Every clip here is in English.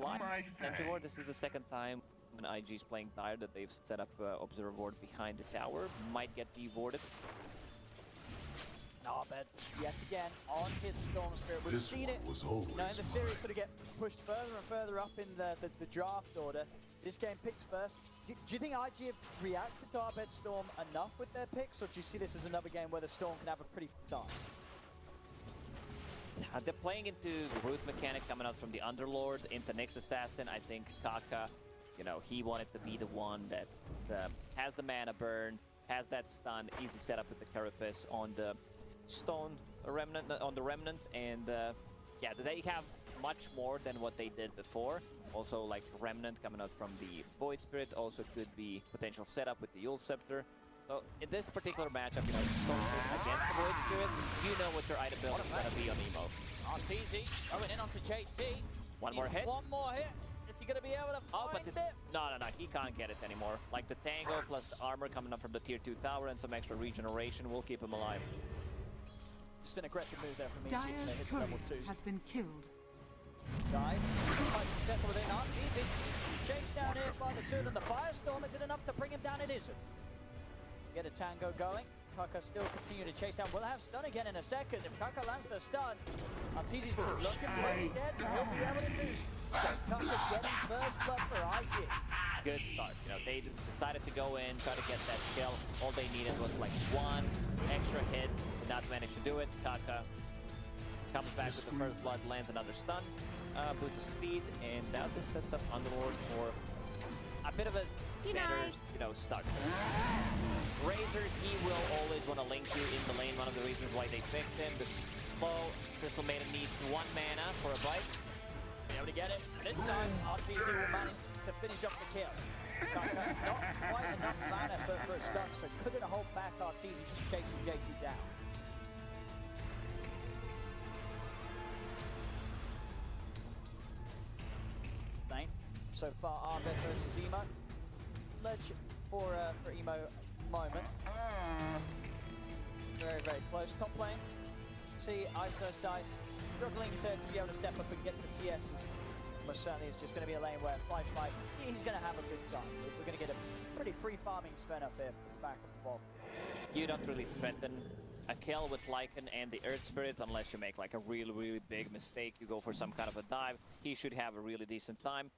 fly. And this is the second time when IG is playing Dire that they've set up Observer Ward behind the tower. Might get dewarded. Abed yet again on his Storm Spirit. We've seen it now in the series sort of get pushed further and further up in the draft order. This game picks first. Do you think IG have reacted to Abed's Storm enough with their picks, or do you see this as another game where the Storm can have a pretty fun time? They're playing into the root mechanic coming out from the Underlord into Nyx Assassin. I think Kaka, you know, he wanted to be the one that has the mana burn, has that stun, easy setup with the Carapace on the Stone Remnant, and yeah, they have much more than what they did before. Also, like Remnant coming out from the Void Spirit also could be potential setup with the Yule Scepter. So in this particular matchup, you know, against the Void Spirit, you know what your item build is going to be on Emo. Arteezy going in onto JT. One more hit. One more hit. Is he going to be able to find it? No, he can't get it anymore. Like the Tango plus the armor coming up from the tier 2 tower and some extra regeneration will keep him alive. Just an aggressive move there from me. Dire's turret has been killed. Guys, quite successful with it. Arteezy chased down here by the two of them. The Firestorm, is it enough to bring him down? It isn't. Get a Tango going. Kaka still continue to chase down. We'll have stun again in a second. If Kaka lands the stun, Arteezy's looking pretty dead. He'll be able to do so. Kaka getting first blood for IG. Good start. You know, they decided to go in, try to get that kill. All they needed was like one extra hit. Did not manage to do it. Kaka comes back with the first blood, lands another stun, boots of speed, and now this sets up Underlord for a bit of a better, you know, start. Razor, he will always want to link you in the lane. One of the reasons why they picked him. The slow Crystal Maiden needs 1 mana for a bite. Be able to get it. This time, Arteezy will manage to finish up the kill. Not quite enough mana for a stun, so couldn't hold back Arteezy just chasing JT down. So far, Abed versus Emo. Ledge for Emo moment. Very, very close. Top lane. See iceiceice struggling to be able to step up and get the CSs. Most certainly it's just going to be a lane where flyfly, he's going to have a good time. We're going to get a pretty free farming spin up there back of the ball. You don't really threaten a kill with Lycan and the Earth Spirit unless you make like a really, really big mistake. You go for some kind of a dive. He should have a really decent time.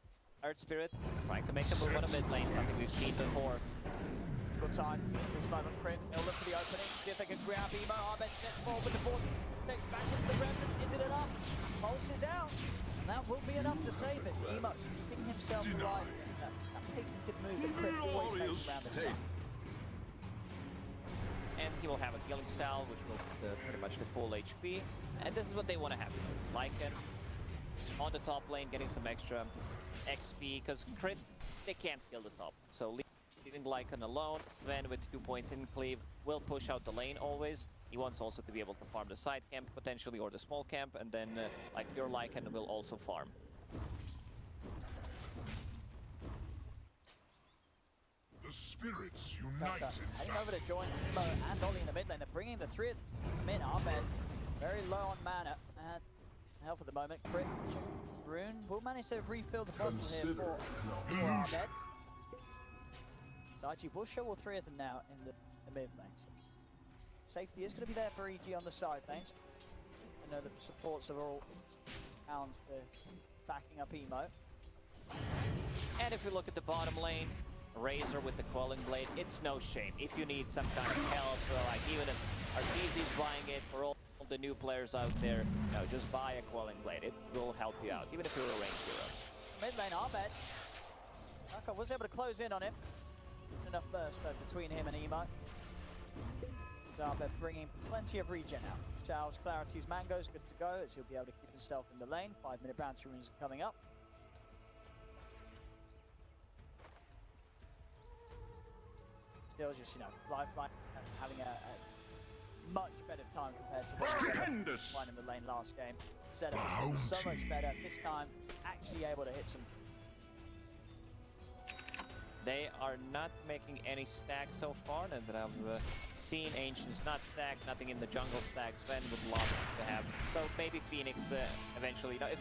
Earth Spirit trying to make a move on a mid lane, something we've seen before. Good time. This moment, Crit. They'll look for the opening. See if they can grab Emo. Abed steps forward with the board. Takes backwards to the Remnant. Is it enough? Pulse is out. And that will be enough to save it. Emo keeping himself alive. That patented move that Crit always makes around the sun. And he will have a killing salve, which will pretty much the full HP. And this is what they want to have. Lycan on the top lane, getting some extra XP, because Crit, they can't kill the top. So leaving Lycan alone, Sven with 2 points in cleave will push out the lane always. He wants also to be able to farm the side camp potentially, or the small camp, and then like your Lycan will also farm. The spirits unite. Heading over to join Emo and Ollie in the mid lane. They're bringing the three of them in. Abed very low on mana and health at the moment. Crit. Rune will manage to refill the bottle here for Abed. So IG will show all 3 of them now in the mid lane. So safety is going to be there for EG on the side lanes. I know that the supports are all hounds backing up Emo. And if we look at the bottom lane, Razor with the Quelling Blade, it's no shame. If you need some kind of help, like even if Arteezy's buying it for all the new players out there, you know, just buy a Quelling Blade. It will help you out, even if you're a ranged hero. Mid lane, Abed. Kaka was able to close in on him. Enough burst though between him and Emo. So Abed bringing plenty of regen out. Charles Clarity's Mango's good to go, as he'll be able to keep himself in the lane. 5-minute bounty runes coming up. Still just, you know, flyfly having a much better time compared to what he was in the lane last game. Setup was so much better. This time, actually able to hit some. They are not making any stacks so far, and I've seen Ancients not stack, nothing in the jungle stack. Sven would love to have. So maybe Phoenix eventually, you know, if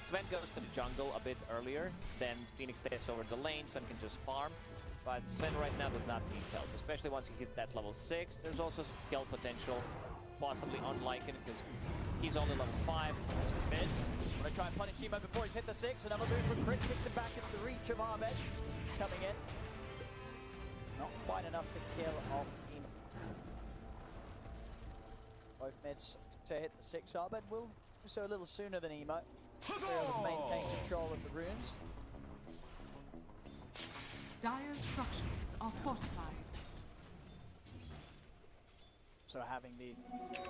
Sven goes to the jungle a bit earlier, then Phoenix stays over the lane, Sven can just farm. But Sven right now does not need help, especially once he hits that level 6. There's also skill potential, possibly on Lycan, because he's only level 5. Mid. Gonna try and punish Emo before he's hit the 6. Another move from Crit kicks him back into the reach of Abed. He's coming in. Not quite enough to kill off Emo. Both mids to hit the 6. Abed will do so a little sooner than Emo. They're able to maintain control of the runes. Dire's structures are fortified. So having the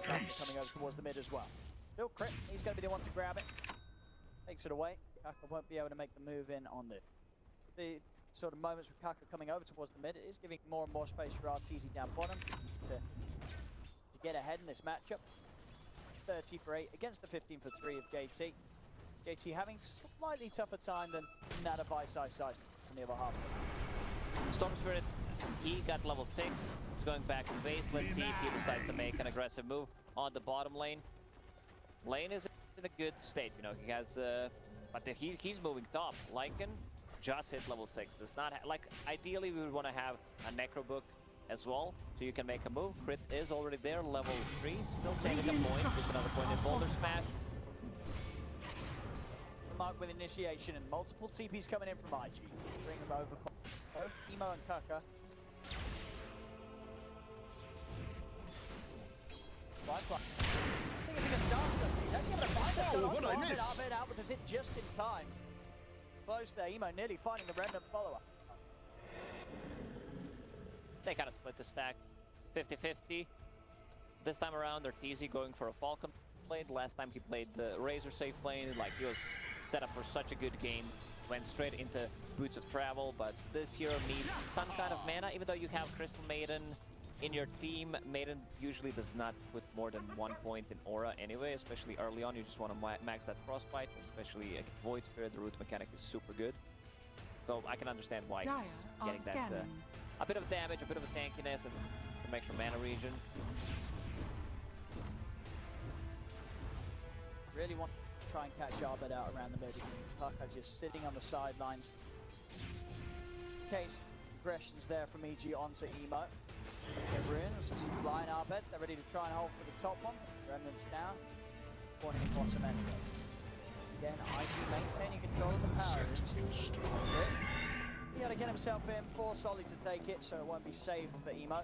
coming over towards the mid as well. Still Crit, he's going to be the one to grab it. Takes it away. Kaka won't be able to make the move in on the sort of moments with Kaka coming over towards the mid. It is giving more and more space for Arteezy down bottom to get ahead in this matchup. 30 for 8 against the 15 for 3 of JT. JT having slightly tougher time than that of iceiceice in the other half. Storm Spirit, he got level 6. He's going back to base. Let's see if he decides to make an aggressive move on the bottom lane. Lane is in a good state, you know, he has, but he's moving top. Lycan just hit level 6. Does not like, ideally we would want to have a Necro Book as well, so you can make a move. Crit is already there, level 3, still saving a point with another point in Boulder Smash. Mark with initiation and multiple TPs coming in from IG. Bring them over both Emo and Kaka. Flyfly. I think if he can start something, he's actually able to find it. Oh, what I miss! Abed out with his hit just in time. Close there, Emo nearly finding the remnant follower. They kind of split the stack 50-50. This time around, Arteezy going for a Falcon blade. Last time he played the Razor safe lane, like he was set up for such a good game. Went straight into Boots of Travel, but this hero needs some kind of mana, even though you have Crystal Maiden in your team. Maiden usually does not put more than 1 point in aura anyway, especially early on. You just want to max that Frostbite, especially against Void Spirit. The root mechanic is super good. So I can understand why he's getting that a bit of damage, a bit of a tankiness, and some extra mana regen. Really want to try and catch Abed out around the middle. Kaka just sitting on the sidelines. Case aggressions there from EG onto Emo. Get runes, flying Abed. They're ready to try and hold for the top one. Remnants down. Pointing the bottom anyway. Again, IG maintaining control of the power. He got to get himself in. Poor Solly to take it, so it won't be safe for Emo.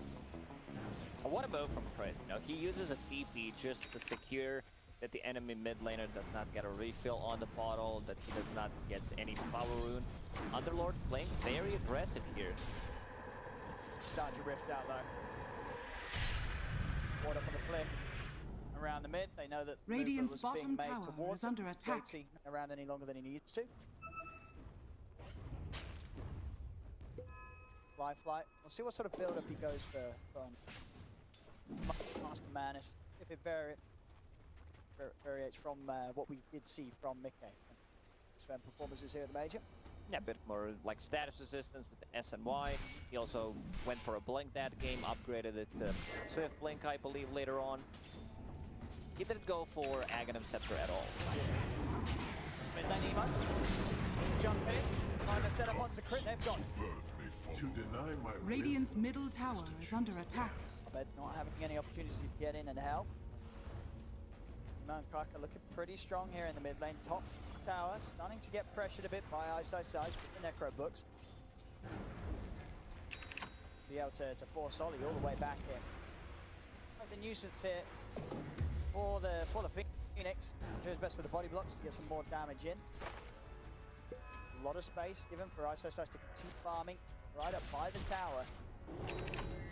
What a move from Crit. You know, he uses a TP just to secure that the enemy mid laner does not get a refill on the bottle, that he does not get any power rune. Underlord playing very aggressive here. Starting to rift out though. Ward up on the cliff. Around the mid, they know that Radiant's was being bottom made tower towards is under attack. JT around any longer than he needs to. Flyfly. We'll see what sort of build up he goes for from Master Manus. If it variates from what we did see from Mickey. Sven performances here at the Major. Yeah, a bit more like status resistance with the S and Y. He also went for a blink that game, upgraded it to Swift Blink, I believe, later on. He didn't go for Aghanim Scepter at all. Mid lane Emo. Jump in. Trying to set up onto Crit. They've got To deny my Radiant's middle tower is under attack. Abed not having any opportunities to get in and help. Emo and Kaka looking pretty strong here in the mid lane. Top tower starting to get pressured a bit by iceiceice with the Necro Books. Be able to force Ollie all the way back here. The nuisance here for the Phoenix. Do his best with the body blocks to get some more damage in. A lot of space given for iceiceice to continue farming right up by the tower.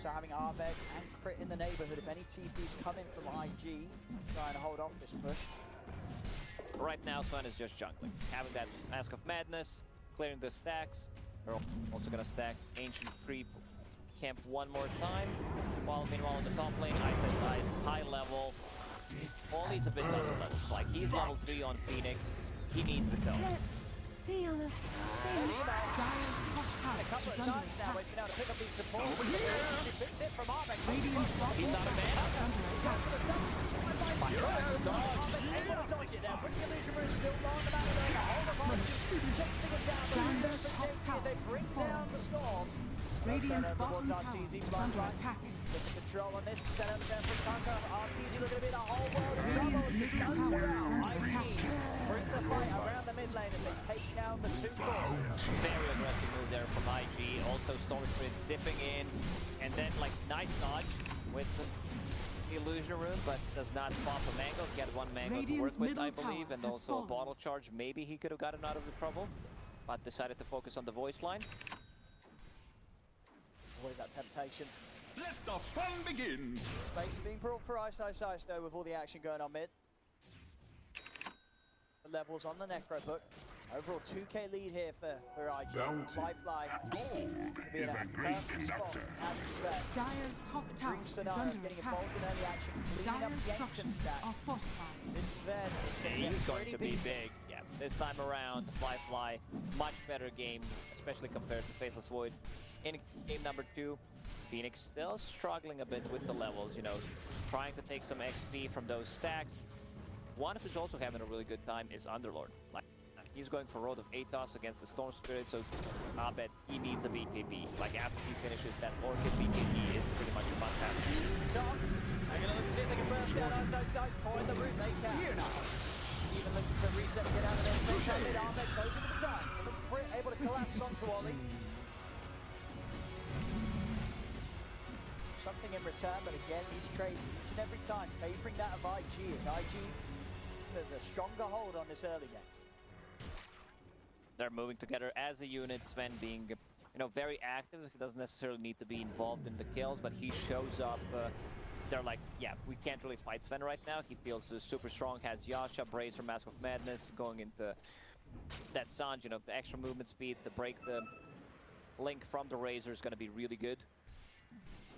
So having Abed and Crit in the neighborhood, if any TPs come in from IG, trying to hold off this push. Right now, Sven is just jungling. Having that Mask of Madness, clearing the stacks. They're also going to stack Ancient Creep Camp one more time. While meanwhile on the top lane, iceiceice, high level. All needs a bit lower levels. Like, he's level 3 on Phoenix. He needs the kill. Feel it. Dire's top tower A couple is of under times now attack. we've been able to pick up these supports. He picks it from Abed. Radiant's bottom He's not a man. tower is under attack. Able to dodge it there. Bringing Illusion Room still long the man alone. The whole of Arteezy chasing it down. Xander's top tower They is bring down the storm. Radiant's bottom tower is under attack. Get the control on this. Set up there for Kaka. Arteezy looking to be the whole world of Radiant's trouble. middle tower is under attack. Bring the fight around the mid lane as they take down the two cores. Very aggressive move there from IG. Also Storm Spirit zipping in. And then like nice dodge with the Illusion Room, but does not pop a mango. Get one mango Radiant's to work with, I middle believe. tower And has also a fallen. bottle charge. Maybe he could have gotten out of the trouble, but decided to focus on the voice line. Always that temptation. Let the fun begin! Space being brought for iceiceice though with all the action going on mid. The levels on the Necro book. Overall 2k lead here for IG. Bounty. Flyfly. Gold Be in is a a great perfect spot, conductor. as expected. Dyer's top tower Dream is scenario under getting attack. involved in early action, cleaning up Dyer's the ancient structures stacks. are fortified. This Sven is going to He's get going pretty to be big. big. Yeah, this time around, Flyfly, much better game, especially compared to Faceless Void. In game number 2, Phoenix still struggling a bit with the levels, you know, trying to take some XP from those stacks. One who's also having a really good time is Underlord. Like, he's going for Road of Atos against the Storm Spirit, so Abed, he needs a BKB. Like, after he finishes that Orchid BKB, it's pretty much a must-have. Top. They're going to look to see if they can burst down iceiceice. Point the route they can. Even looking to reset and get out of there. Same time mid, Abed goes into the dive. Able to collapse onto Ollie. Something in return, but again, these trades each and every time favouring that of IG. As IG the stronger hold on this early game. They're moving together as a unit, Sven being, you know, very active. He doesn't necessarily need to be involved in the kills, but he shows up. They're like, yeah, we can't really fight Sven right now. He feels super strong, has Yasha, Bracer, Mask of Madness, going into that Sanj, you know, the extra movement speed to break the link from the Razor is going to be really good.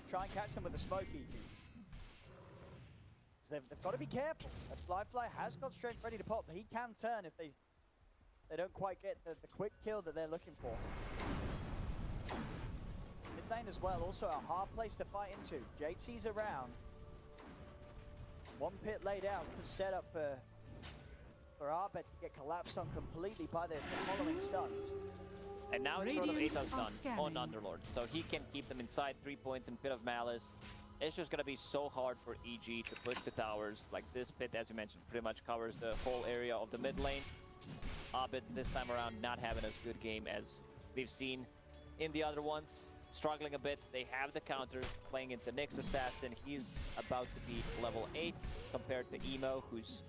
Try and catch them with the smoky. So they've got to be careful. As Flyfly has got strength ready to pop, but he can turn if they don't quite get the quick kill that they're looking for. Mid lane as well, also a hard place to fight into. JT's around. One pit laid out, set up for Abed to get collapsed on completely by the following stuns. And now it's sort of Radiant Atos are done scanning. on Underlord, so he can keep them inside 3 points in Pit of Malice. It's just going to be so hard for EG to push the towers. Like this pit, as you mentioned, pretty much covers the whole area of the mid lane. Abed this time around not having as good game as we've seen in the other ones. Struggling a bit. They have the counter playing into Nyx Assassin. He's about to be level 8 compared to Emo, who's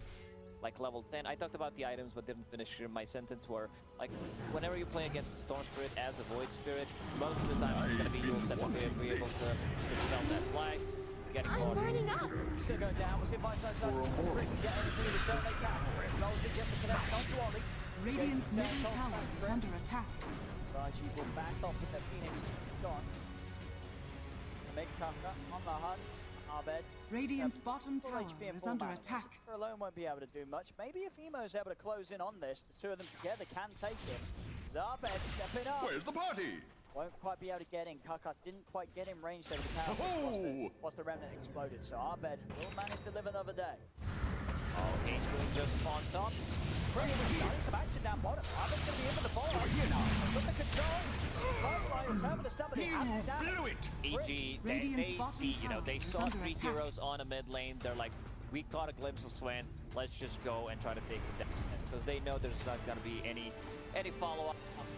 like level 10. I talked about the items but didn't finish my sentence where, like, whenever you play against the Storm Spirit as a Void Spirit, most of the time it's going to be you'll set up here, be able to dispel that flag, getting I'm caught. burning up. He's going to go down. We'll see if iceiceice can get anything in return they can. Knowles did get the connection onto Ollie. Radiant's JT middle turns tower back is through. under attack. So IG will back off with their Phoenix gone. Make Kaka on the hunt. Abed. Radiant's bottom Full tower HP and is full under mana. attack. Super alone won't be able to do much. Maybe if Emo's able to close in on this, the two of them together can take him. Zabed stepping up. Where's the party? Won't quite be able to get in. Kaka didn't quite get in range there with the power once the remnant exploded. So Abed will manage to live another day. Oh, H-Boom just on top. Bringing some action down bottom. Abed's going to be in for the ball. With the control. Flyfly return with the stun, but he has it down. Blew it! EG, Radiant's they bottom see, you know, tower they is saw under 3 attack. heroes on a mid lane. They're like, we caught a glimpse of Sven. Let's just go and try to take him down. Because they know there's not going to be any follow-up.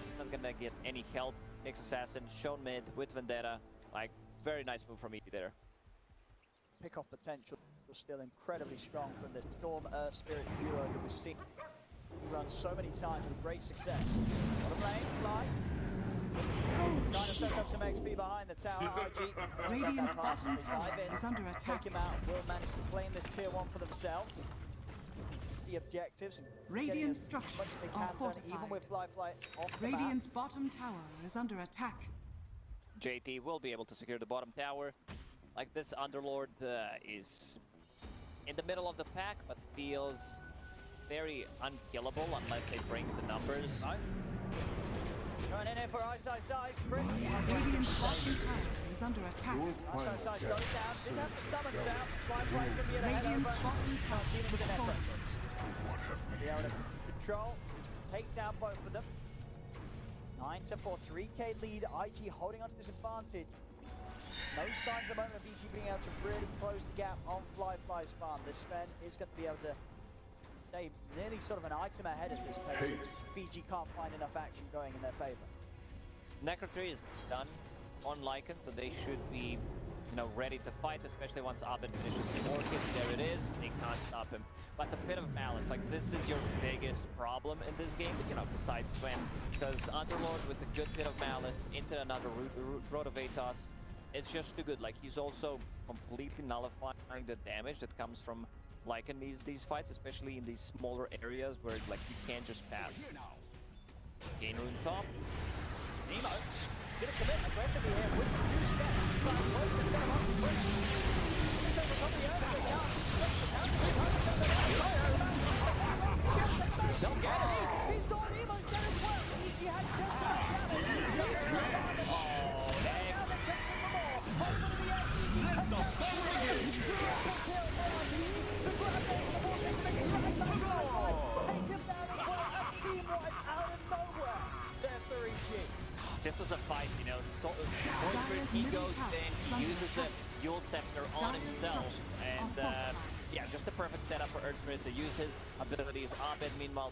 He's not going to get any help. Nyx Assassin, shown mid with Vendetta. Like, very nice move from EG there. Pick-off potential was still incredibly strong from the Storm Earth Spirit duo that we've seen. He runs so many times with great success. Bottom lane, Fly. Trying to set up some XP behind the tower. IG. Radiant's That pass, bottom they tower dive in, is under attack. Take him out. Will manage to claim this tier 1 for themselves. The objectives. Radiant getting as structures much as they are can done, fortified. even with Flyfly off the map. Radiant's bottom tower is under attack. JT will be able to secure the bottom tower. Like, this Underlord is in the middle of the pack, but feels very unkillable unless they bring the numbers. Going in here in for iceiceice. Crit. Radiant's bottom tower is under attack. Your final iceiceice test goes down. Didn't have the summons out. Flyfly's going to be able to head over. Radiant's bottom tower Dealing with is the net falling. reference. What have we Be able to here? control, take down both of them. 9 to 4, 3k lead. IG holding onto this advantage. No signs at the moment of VG being able to really close the gap on Flyfly's farm. This Sven is going to be able to stay nearly sort of an item ahead at this pace. Haste. VG can't find enough action going in their favor. Necro 3 is done on Lycan, so they should be, ready to fight, especially once Abed finishes the orchid. There it is. They can't stop him. But the Pit of Malice, this is your biggest problem in this game, besides Sven. Because Underlord with a good Pit of Malice into another Road of Atos, it's just too good. He's also completely nullifying the damage that comes from Lycan these fights, especially in these smaller areas where you can't just pass. Gain rune top. Nemo is going to commit aggressively here with the 2 steps. Trying to close the setup up. He's over top of the earth, but can't. Don't get it. He's got Nemo's dead as well. He had just enough damage. Now they're chasing for more. Over to the edge. Let the fun begin. Triple kill by Arteezy. The grab there, the ball takes the drag back to the line. Take him down as well. A team wipe out of nowhere. There for EG. This was a fight, he goes in, he uses a Yule Scepter on himself, and just a perfect setup for Earthspirit to use his abilities. Abed, meanwhile,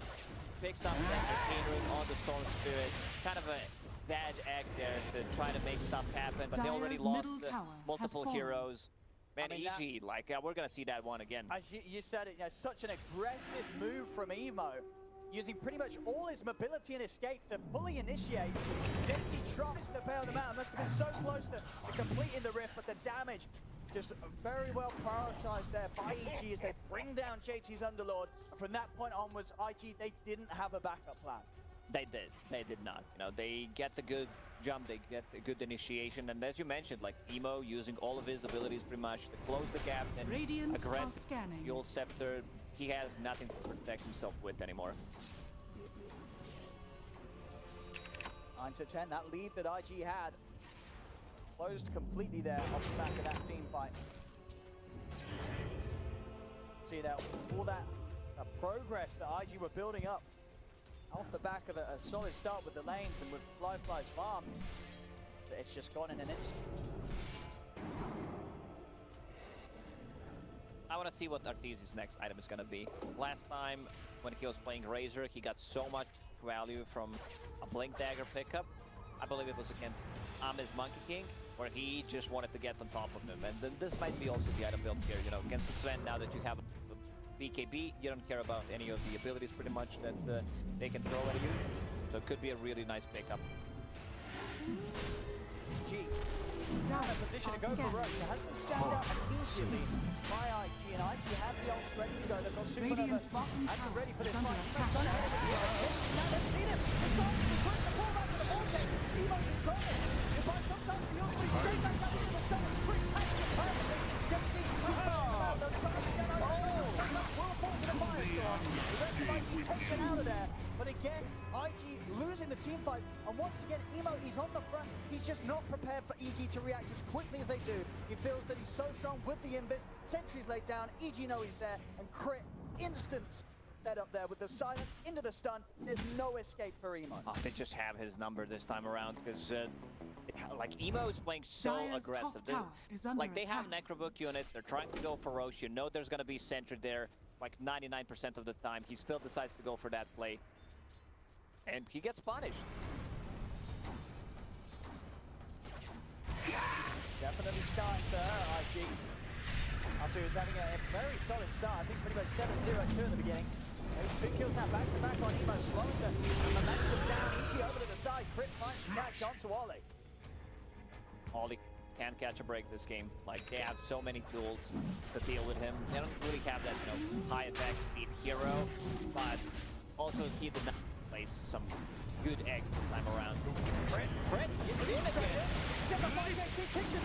picks up that Arcane Rune on the Storm Spirit. Kind of a bad act there to try to make stuff happen, but they already lost multiple heroes. Man, EG, we're gonna see that one again. As you said it, such an aggressive move from Emo, using pretty much all his mobility and escape to fully initiate. Genji tries to bail them out. Must have been so close to completing the rift, but the damage just very well prioritized there by EG as they bring down JT's Underlord. And from that point onwards, IG, they didn't have a backup plan. They did not. They get the good jump, they get the good initiation, and as you mentioned, Emo using all of his abilities pretty much to close the gap and aggress Yule Scepter. He has nothing to protect himself with anymore. 9 to 10, that lead that IG had closed completely there off the back of that team fight. See that all that progress that IG were building up off the back of a solid start with the lanes and with Flyfly's farm, it's just gone in an instant. I want to see what Arteezy's next item is going to be. Last time when he was playing Razor, he got so much value from a Blink Dagger pickup. I believe it was against Ami's Monkey King, where he just wanted to get on top of him. And then this might be also the item build here, against the Sven. Now that you have BKB, you don't care about any of the abilities pretty much that they can throw at you. So it could be a really nice pickup. G. Down in position to go for rush. It has been scanned out immediately by IG, and IG have the ults ready to go. They've got Super Radiant's bottom tower ready for this is under fight. attack. Now they've seen him. It's time to put the ball back to the vortex. Emo's in trouble. If I sometimes the ults straight back up into the stars, quick patches it perfectly. Gets these out. They're trying to get out of the will fall to the firestorm. The rest of IG taken out of there. But again, IG losing the team fight, and once again, Emo, he's on the front. He's just not prepared for EG to react as quickly as they do. He feels that he's so strong with the invis. Sentries laid down, EG know he's there, and crit instant set up there with the silence into the stun. There's no escape for Emo. Oh, they just have his number this time around, because Emo is playing so aggressive. They have Necrobook units, they're trying to go for Roche. There's going to be Sentry there 99% of the time. He still decides to go for that play. And he gets punished. Definitely starting to hurt IG. After he was having a very solid start, I think pretty much 7-0-2 in the beginning. Those 2 kills now back to back on Emo, slowing the momentum down. EG over to the side, crit finds catch onto Ollie. Ollie can catch a break this game. They have so many tools to deal with him. They don't really have that, high attack speed hero, but also he did not place some good eggs this time around. Fred, get it in again. Get the fight, JT Kitchen.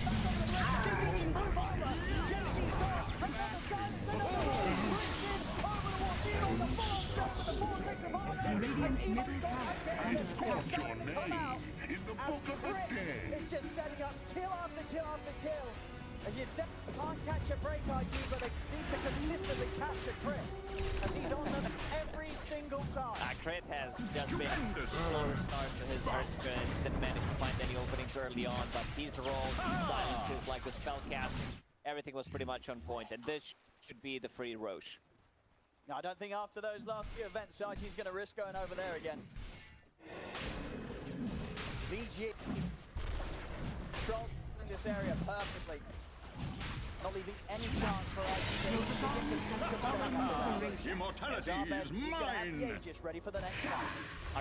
Back on the left, JT move over. JT's got another side, it's another one. Brings in over the wall, in on the full Radiant's middle tower is under attack. Your name in the book of the dead. It's just setting up kill after kill after kill. As you said, can't catch a break, RG, but they seem to consistently catch a crit. And he's on them every single time. Crit has just been a slower start to his Earthscreen. Didn't manage to find any openings early on, but these rolls, these silences, like the spell casting, everything was pretty much on point. And this should be the free Roche. No, I don't think after those last few events, RG's going to risk going over there again. ZG controlling this area perfectly. Not leaving any chance for RG. Immortality is mine! Aegis ready for the next fight.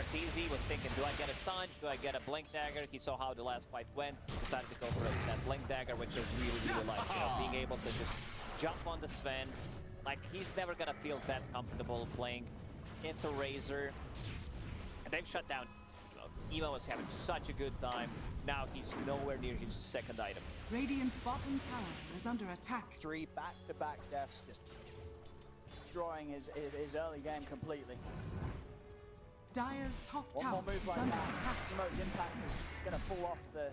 Arteezy was thinking, do I get a Sanj? Do I get a Blink Dagger? He saw how the last fight went, decided to go for that Blink Dagger, which is really like, being able to just jump on the Sven. Like, he's never gonna feel that comfortable playing into Razor. And they've shut down. Emo was having such a good time. Now he's nowhere near his second item. Radiant's bottom tower is under attack. 3 back-to-back deaths, just destroying his early game completely. Dire's top One tower more move is like under that. attack. Emo's impact is going to pull off the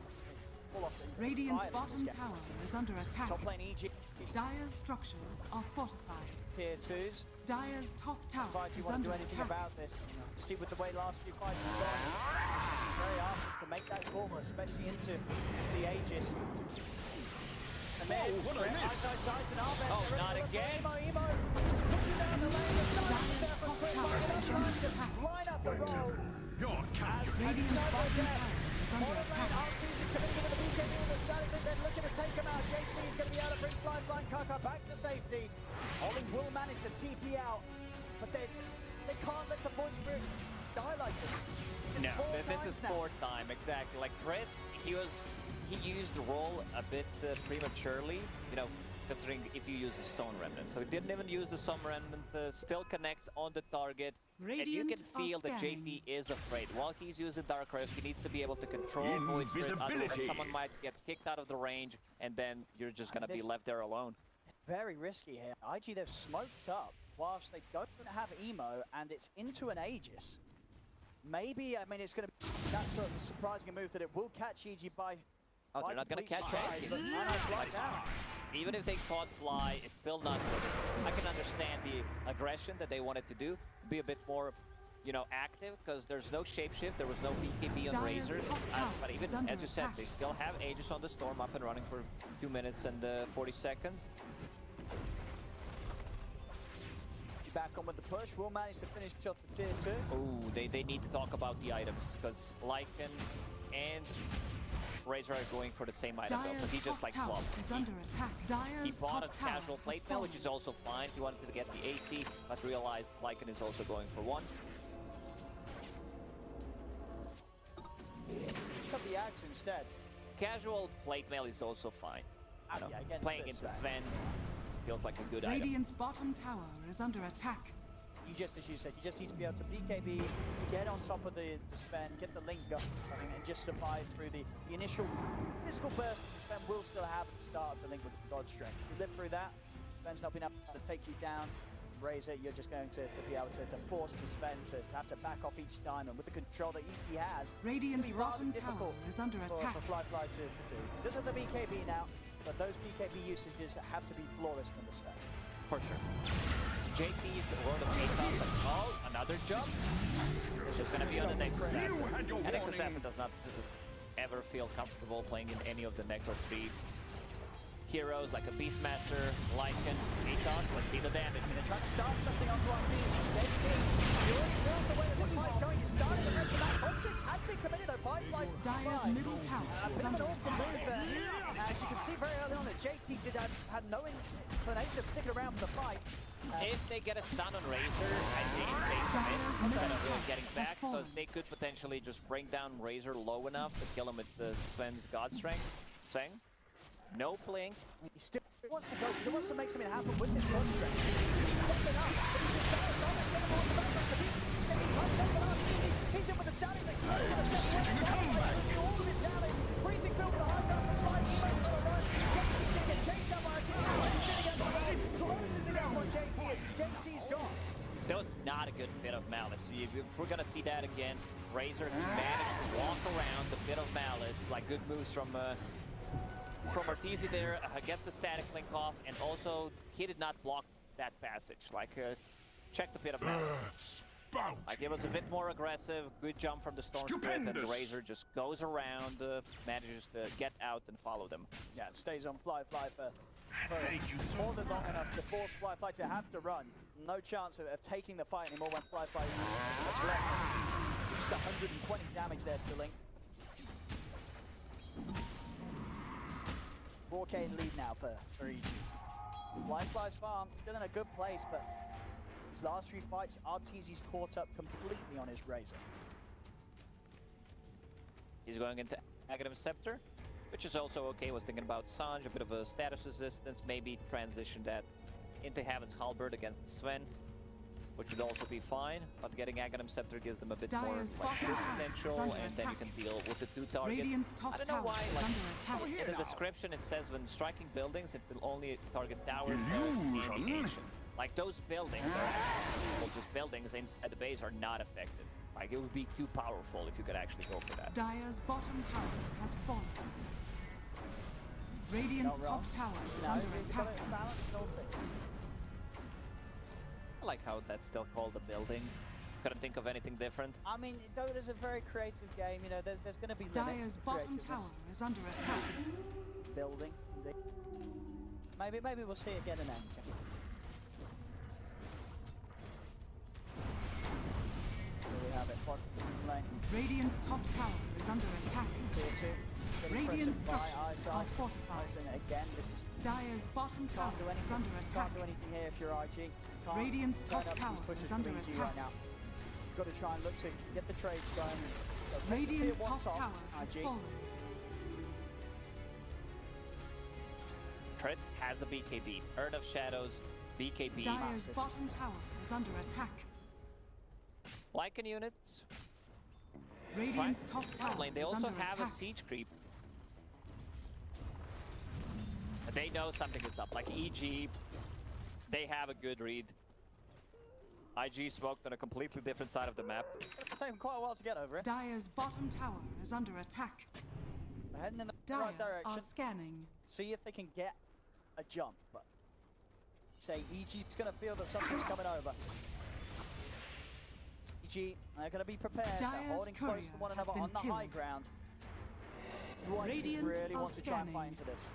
Radiant's fire bottom that tower is under attack. Top lane EG. Dire's structures are fortified. Tier 2s. Dire's top tower Fight, do you is want to under do anything attack. about this? You see with the way last few fights have gone, it's very hard to make that call, especially into the Aegis. And then, what a miss! Oh, not again! Emo, pushing down the lane, Dire's top tower is under attack. line up the roll. You're captured! Radiant's bottom tower is under attack. Arteezy coming in with the BKB with the static. They're looking to take him out. JT is going to be able to bring flyfly and Kaka back to safety. Ollie will manage to TP out, but they can't let the voice spirit die like this. No, this is fourth time, exactly. Like Crit, he used the roll a bit prematurely, you know, considering if you use the Stone Remnant. So he didn't even use the Stone Remnant, still connects on the target. Radiant and you can feel are that scanning. JT is afraid. While he's using Dark Rift, he needs to be able to control Void Spirit, otherwise Invisibility. someone might get kicked out of the range, and then you're just gonna be left there alone. Very risky here. IG, they've smoked up whilst they don't have Emo, and it's into an Aegis. Maybe, I mean, it's going to be that sort of surprising a move that it will catch EG by... Oh, they're not gonna catch it. it. Even if they caught Fly, it's still not good. I can understand the aggression that they wanted to do, be a bit more, you know, active, because there's no shapeshift, there was no BKB on Dire's Razor. top tower But even, is under as you said, attack. they still have Aegis on the Storm up and running for 2 minutes and 40 seconds. Back on with the push, will manage to finish off the tier 2. Oh, they need to talk about the items, because Lycan and Razor are going for the same item, though, Dire's so he just top like tower swapped. is under attack. He Dire's bought top a tower casual has plate mail, which fallen. is also fine. He wanted to get the AC, but realized Lycan is also going for one. Cut the axe instead. Casual plate mail is also fine. You know, Yeah, against playing this into Sven. Sven feels like a good item. Radiant's bottom tower is under attack. You just, as you said, you just need to be able to BKB, get on top of the Sven, get the link going, and just survive through the initial physical burst that Sven will still have at the start of the link with God Strength. If you live through that, Sven's not been able to take you down. Razor, you're just going to be able to force the Sven to have to back off each time, and with the control that he has, Radiant's it'll be rather bottom difficult tower is under for attack. flyfly to do. He does have the BKB now, but those BKB usages have to be flawless from the Sven. For sure. JP's Road of Aethos, but oh, another jump. It's just gonna be on the next assassin. You had your And next warning. assassin does not ever feel comfortable playing in any of the Necro 3 heroes like a Beastmaster, Lycan, Aethos. Let's see the damage. They're trying to start something onto Arteezy. You already feels the way that this fight's going. He's starting to break the back. Option has been committed though by Dire's middle tower A is bit of under an awkward attack. move there. As you can see very early on that JT had no inclination of sticking around for the fight. If they get a stun on Razor, I think they Dire's commit middle instead of really tower getting has back, because fallen. they could potentially just bring down Razor low enough to kill him with the Sven's God Strength. Sang. No blink. He still wants to go, still wants to make something happen with this contract. He's stepping up, but he's decided not to get him on the back of the beat. He's in with the static mix. Getting a comeback. All of his damage. Freezing field with a high ground from Fly. He's on a run. JT's going to get chased out by a team. Closes it out on JT. JT's gone. That was not a good Pit of Malice. We're gonna see that again. Razor managed to walk around the Pit of Malice, like good moves from Arteezy there, gets the static link off, and also he did not block that passage. Like, check the Pit of Malice. Like, it was a bit more aggressive, good jump from the Storm Spirit, and the Razor just goes around, manages to get out and follow them. Yeah, it stays on flyfly for more than long enough to force flyfly to have to run. No chance of taking the fight anymore when flyfly is left. Just 120 damage there to Link. 4K lead now for EG. Flyfly's farm still in a good place, but his last 3 fights, Arteezy's caught up completely on his Razor. He's going into Aghanim Scepter, which is also okay. Was thinking about Sanj, a bit of a status resistance, maybe transition that into Heaven's Halberd against Sven, which would also be fine, but getting Aghanim Scepter gives them a bit more Dyer's like, bottom tower potential, is under and then you attack. can deal with the 2 targets. Radiant's top I don't know tower why, is like, under attack. in the description it says when striking buildings, it will only target towers and the ancient. Like, those buildings are actually just buildings inside the base are not affected. Like, it would be too powerful if you could actually go for that. Dyer's bottom tower has fallen. Radiant's top tower is under attack. I like how that's still called a building. Couldn't think of anything different. I mean, Dota's a very creative game. You know, there's going to be limits Dyer's to bottom creativeness. tower is under attack. Building. Maybe we'll see again in action. Here we have it. Bottom lane. Radiant's top tower is under attack. Tier 2. Getting Radiant pressured by structures iceiceice. are fortified. Icing again. This is Dyer's bottom tower can't do is anything. under attack. Can't do anything here if you're IG. Can't Radiant's turn top up these tower pushes is from under EG attack. right now. You've got to try and look to get the trades going. So take the Radiant's tier 1 top tower has IG. fallen. Crit has a BKB. Earth of Shadows, BKB. Dyer's bottom tower is under attack. Lycan units. Radiant's top tower Lane. They is also under have attack. a siege creep. They know something is up. Like EG, they have a good read. IG smoked on a completely different side of the map. It'll take them quite a while to get over it. Dyer's bottom tower is under attack. They're heading in the Dyer right direction. are scanning. See if they can get a jump. But say EG's going to feel that something's coming over. EG, they're going to be prepared. They're Dyer's holding close courier to one has another been on the high killed. ground. Do IG Radiant really are want to try and scanning. fight into this?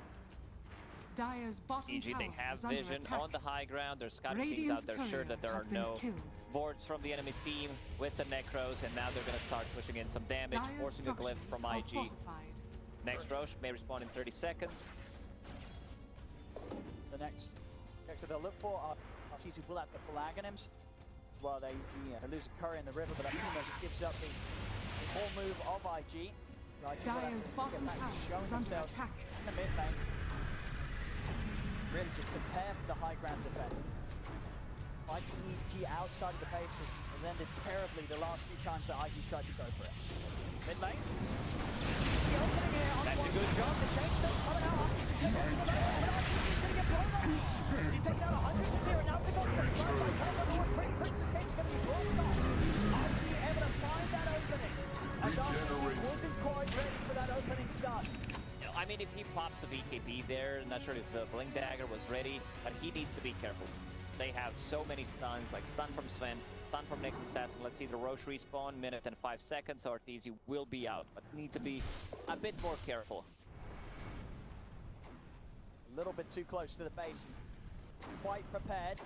Dyer's bottom EG, tower they have is under vision attack. on the high ground. They're scouting things Radiant's out. They're sure that there courier are has been no killed. wards from the enemy team with the Necros, and now they're going to start pushing in some damage, Dyer's forcing a glyph structures from are IG. fortified. Next Roche may respawn in 30 seconds. The next that they'll look for are Arteezy will have the full Aghanims. Well, they lose a curry in the river, but that pretty much gives up the whole move of IG. Dyer's bottom tower is under attack. In the mid lane. Really just prepare for the high ground effect. Fighting EG outside of the base has ended terribly the last few times that IG tried to go for it. Mid lane. The opening here on That's a one good side. job. The change still coming out. He's going to get blown up. He's taken out 100 to 0. Now they've got the Princess Game's going to be blown off. IG able to find that opening. And Arteezy wasn't quite ready for that opening start. I mean, if he pops a BKB there, not sure if the Blink Dagger was ready, but he needs to be careful. They have so many stuns, like stun from Sven, stun from Nyx Assassin. Let's see the Roche respawn, minute and 5 seconds, so Arteezy will be out, but need to be a bit more careful. A little bit too close to the base. Quite prepared.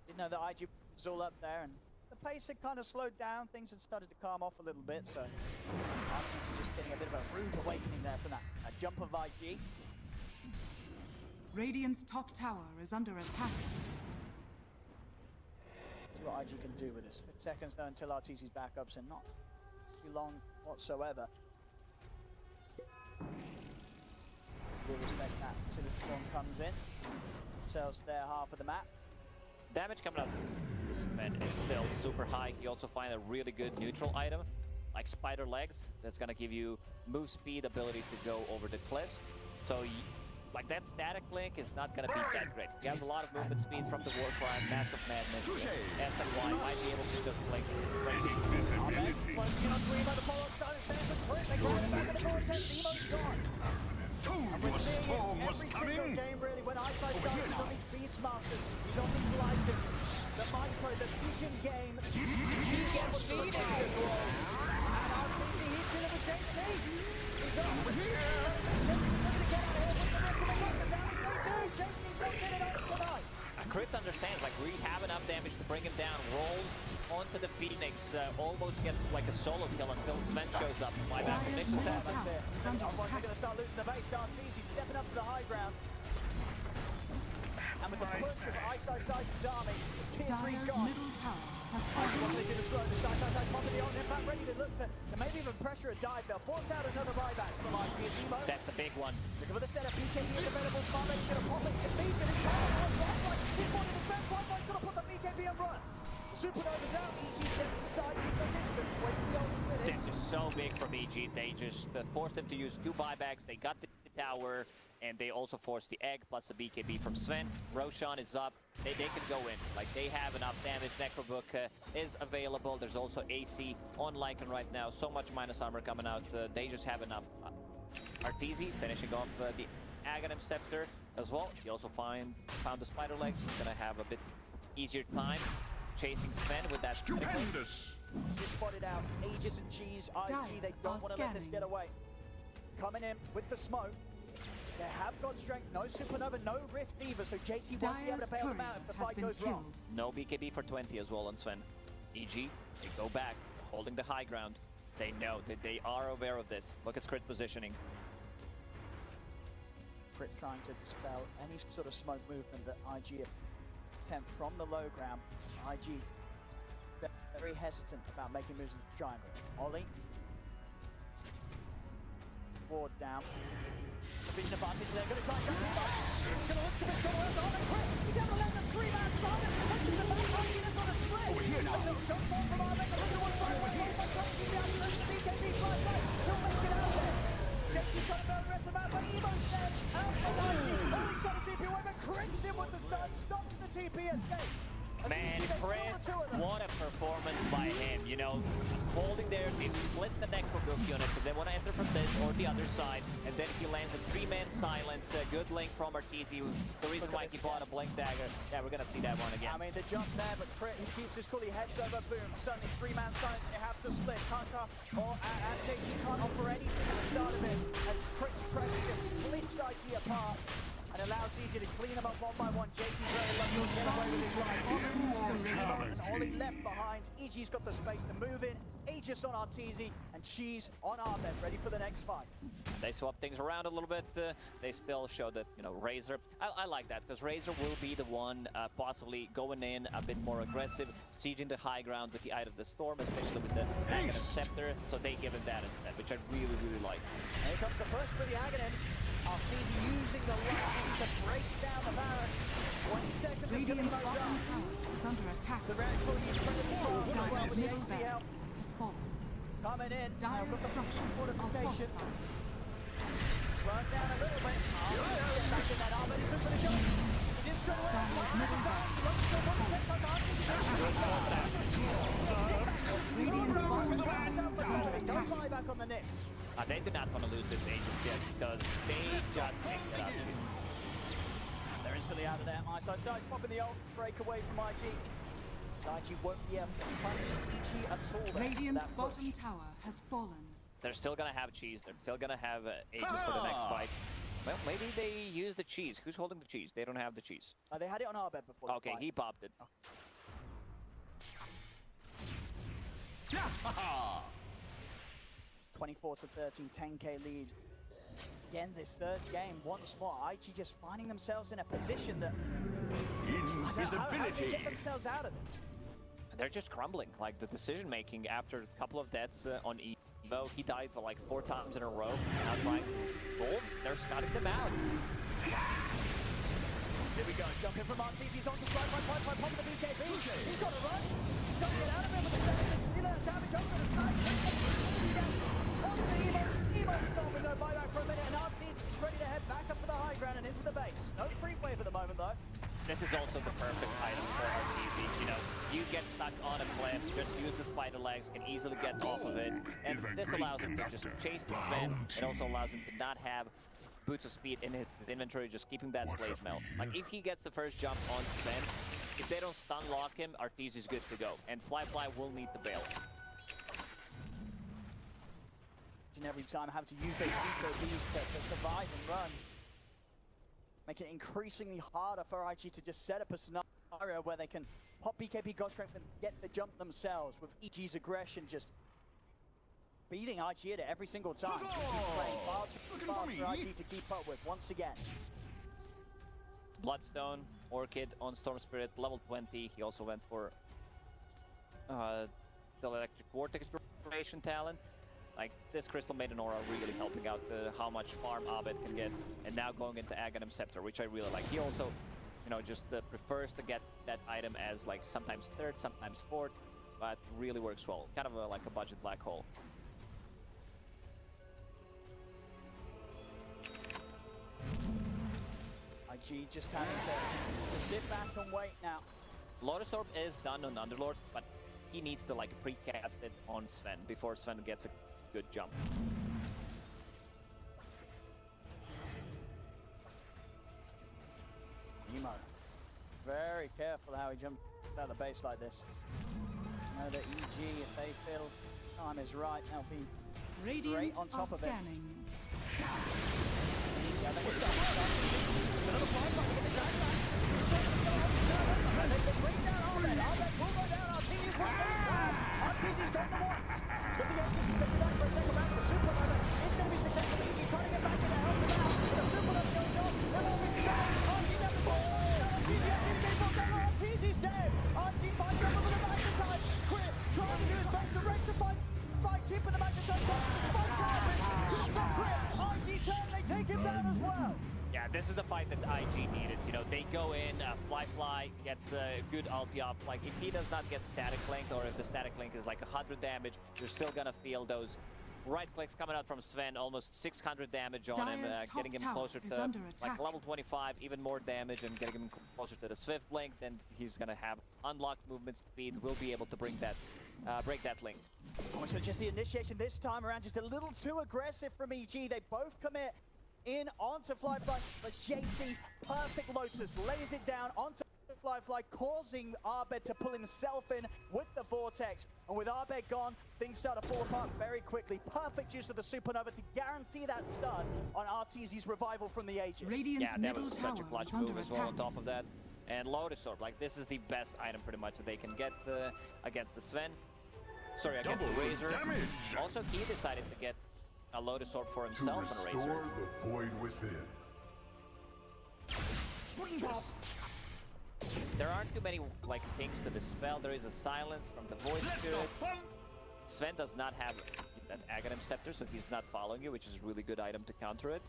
Didn't know that IG was all up there, and the pace had kind of slowed down. Things had started to calm off a little bit, so Arteezy just getting a bit of a rude awakening there from that jump of IG. Radiant's top tower is under attack. See what IG can do with this. 50 seconds though until Arteezy's back up, so not too long whatsoever. We'll respect that until the storm comes in. Themselves their half of the map. Damage coming out from this man is still super high. You also find a really good neutral item, like Spider Legs. That's gonna give you move speed, ability to go over the cliffs. So like that static link is not going to be that great. He has a lot of movement speed from the Warcry, Massive Madness, SNY might be able to just blink. Abed closing on three by the follow-up side, stands with Crit. They grab him back in the vortex. Emo's gone. Told And you we're a seeing storm it was every coming. single game, really, when iceiceice is on these Beastmasters, he's on these Lycans, the Micro, the Vision game, he gets Phoenix as well. And Arteezy, he delivers JP. He's up. JP's looking to get out of here with the rest of the gun. The damage they do. JP's not getting on tonight. Crypt understands, like, we have enough damage to bring him down, rolls onto the Phoenix, almost gets like a solo kill until Sven shows up. Why that Dyer's mixes middle out. tower is under Otherwise, they're attack. going to start losing the base. Arteezy stepping up to the high ground. And with the push of iceiceice's army, tier 3's Dyer's gone. middle tower has What fallen. they do to slow this iceiceice popping the ult. In fact, ready to look to maybe even pressure a dive. They'll force out another buyback from Arteezy. That's a big one. Looking for the setup. BKB is available. Farming's going to pop it. Defeat it. It's out. Flyfly. He's wanting to spend. Flyfly's going to put the BKB and run. Supernova's out. EG steps aside. Keep the distance. Wait for the ult to finish. This is so big from EG. They just forced him to use 2 buybacks. They got the tower, and they also forced the egg plus the BKB from Sven. Roshan is up. They can go in. Like, they have enough damage. Necrobook is available. There's also AC on Lycan right now. So much minus armor coming out. They just have enough. Arteezy finishing off the Aghanim Scepter as well. He also found the spider legs. He's gonna have a bit easier time chasing Sven with that. Stupendous. He's spotted out. Aegis and Cheese. IG, they don't want to let this get away. Coming in with the smoke. They have got strength. No Supernova, no Rift either, so JT won't be able Dyer's to bail them courier out if the has fight been goes wrong. killed. No BKB for 20 as well on Sven. EG, they go back, holding the high ground. They know that they are aware of this. Look at Crit positioning. Crit trying to dispel any sort of smoke movement that IG attempt from the low ground. IG very hesitant about making moves into the triangle. Ollie. Ward down. The vision advantage, they're going to try and jump in. He's going to look to the corner of the Crit. He's able to let them 3-man silence. Pushes the back line, he's got a split. Over here now. A little jump ball from Abed. The little one fire. By Kaka down to the BKB flyfly. He'll make it out of there. Jesse's trying to bail the rest of them out, but Emo's dead. Out to 90. Ollie's trying to TP away, but Crit's in with the stun. Stops the TP escape. Man, Crit, what a performance by him. You know, holding there, they've split the Necrobook units, and they want to enter from this or the other side, and then he lands a 3-man silence. A good link from Arteezy, the reason why he bought a blink dagger. Yeah, we're going to see that one again. I mean, the jump there, but Crit, he keeps his cool, he heads over, boom. Suddenly 3-man silence, they have to split. Kaka and JT can't offer anything at the start of it, as Crit's pressure just splits IG apart. And allows EG to clean them up one by one. JT's very lucky to get away with his life. And Ollie left behind. EG's got the space to move in. Aegis on Arteezy and Cheese on Abed, ready for the next fight. They swap things around a little bit. They still show that, you know, Razor. I like that, because Razor will be the one possibly going in a bit more aggressive, sieging the high ground with the Eye of the Storm, especially with the Aghanim Scepter. So they give him that instead, which I really, really like. And here comes the push for the Aghanims. Arteezy using the lightning to break down the barracks. 20 seconds until Radiant's Emo's bottom up. tower is under attack. The Rex will use for the control as well Dyer's with the middle AC help. barracks has fallen. Coming in. Now Dyer's got the structures are fortification. fortified. Slowing down a little bit. Gets back in that Abed. He's looking for the shot. It is going to work. Dyer's middle barracks Radiant's bottom tower is under attack. Buyback on the Knicks. They do not want to lose this Aegis yet, because they just picked it up. They're instantly out of there. iceiceice popping the ult. Break away from IG. So IG won't be able to punish EG at all. there. Radiant's That bottom push. tower has fallen. They're still going to have Cheese. They're still going to have Aegis for the next fight. Well, maybe they use the Cheese. Who's holding the Cheese? They don't have the Cheese. They had it on Abed before the Okay, fight. he popped it. 24 to 13, 10k lead. Again, this third game, once more, IG just finding themselves in a position that... How do they get themselves out of it? They're just crumbling. Like, the decision-making after a couple of deaths on Evo, he died for like 4 times in a row. Now trying Wolves, they're scouting them out. Here we go, jumping from Arteezy's onto flyfly, popping the BKB. He's got to run. He's got to get out of it with the seconds. Steal that damage over the side. Onto Evo. Evo's stopping, no buyback for a minute, and Arteezy is ready to head back up to the high ground, and this is also the perfect item for Arteezy. You know, you get stuck on a cliff, just use the spider legs, can easily get off of it, and this allows him to just chase the Sven. It also allows him to not have boots of speed in his inventory, just keeping that blade melt. Like if he gets the first jump on Sven, if they don't stun lock him, Arteezy's good to go, and flyfly will need the bail. And every time have to use those BKBs to survive and run. Make it increasingly harder for IG to just set up a scenario where they can pop BKB God Strength and get the jump themselves, with EG's aggression just beating IG at it every single time. Just keep playing far too fast for IG to keep up with once again. Bloodstone, Orchid on Storm Spirit, level 20. He also went for the Electric Vortex Duration talent. Like, this Crystal Maiden Aura really helping out how much farm Abed can get, and now going into Aghanim Scepter, which I really like. He also, you know, just prefers to get that item as, like, sometimes third, sometimes fourth, but really works well. Kind of like a budget black hole. IG just having to sit back and wait now. Lotus Orb is done on Underlord, but he needs to, like, precast it on Sven before Sven gets a good jump. Nemo, very careful how he jumps out of the base like this. Know that EG, if they feel time is right, they'll be Radiant great on top of it. scanning. Yeah, they can start another fly back to get the drag back. They bring down Abed. Abed will go down. Arteezy's will go down. Arteezy's got the one. He's got the edge. He's going to be back for a second round. The supernova is going to be successful. EG trying to get back in there. Help him out. The supernova goes off. They're all being down. Arteezy never falls. Arteezy actually getting knocked down. Arteezy's dead. Arteezy finds over the magnetite. Crit trying to do his best to rectify fight, keeping the magnetite going to the spike carpet. Kills on Crit. Arteezy turn. They take him down as well. Yeah, this is the fight that IG needed. You know, they go in, flyfly gets a good ulti off. Like, if he does not get static link, or if the static link is like 100 damage, you're still gonna feel those right clicks coming out from Sven, almost 600 damage on him, getting him closer to like level 25, even more damage, and getting him closer to the Swift link. Then he's gonna have unlocked movement speed, will be able to bring that, break that link. Oh, so just the initiation this time around, just a little too aggressive from EG. They both commit in onto flyfly, but JT, perfect Lotus, lays it down onto flyfly, causing Abed to pull himself in with the vortex. And with Abed gone, things start to fall apart very quickly. Perfect use of the supernova to guarantee that stun on Arteezy's revival from the Aegis. Radiant's Yeah, that middle was such a tower clutch is move under as well on attack. top of that. And Lotus Orb, like, this is the best item pretty much that they can get against the Sven. Sorry, against the Razor. Damage. Also, he decided to get a Lotus Orb for himself on a Razor. Restore the void within. There aren't too many, like, things to dispel. There is a silence from the Void Spirit. Sven does not have that Aghanim Scepter, so he's not following you, which is a really good item to counter it.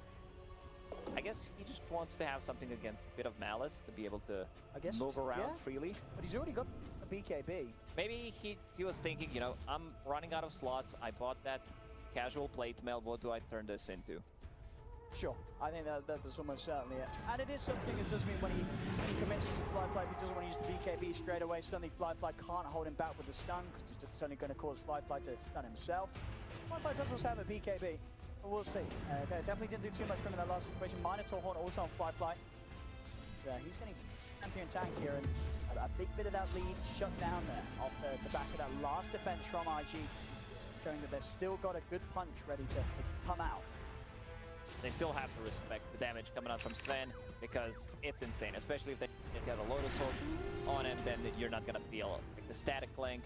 I guess he just wants to have something against a bit of Malice to be able to move around freely. But he's already got a BKB. Maybe he was thinking, you know, I'm running out of slots. I bought that casual plate mail. What do I turn this into? Sure, I think that's almost certainly it. And it is something that does mean when he commits to flyfly, if he doesn't want to use the BKB straight away, suddenly flyfly can't hold him back with the stun, because it's only going to cause flyfly to stun himself. Flyfly does also have a BKB, but we'll see. Definitely didn't do too much for him in that last situation. Minotaur Horn also on flyfly. He's getting champion tank here, and a big bit of that lead shut down there off the back of that last defense from IG, showing that they've still got a good punch ready to come out. They still have to respect the damage coming out from Sven, because it's insane, especially if they get a Lotus Orb on him. Then you're not gonna feel like the static link.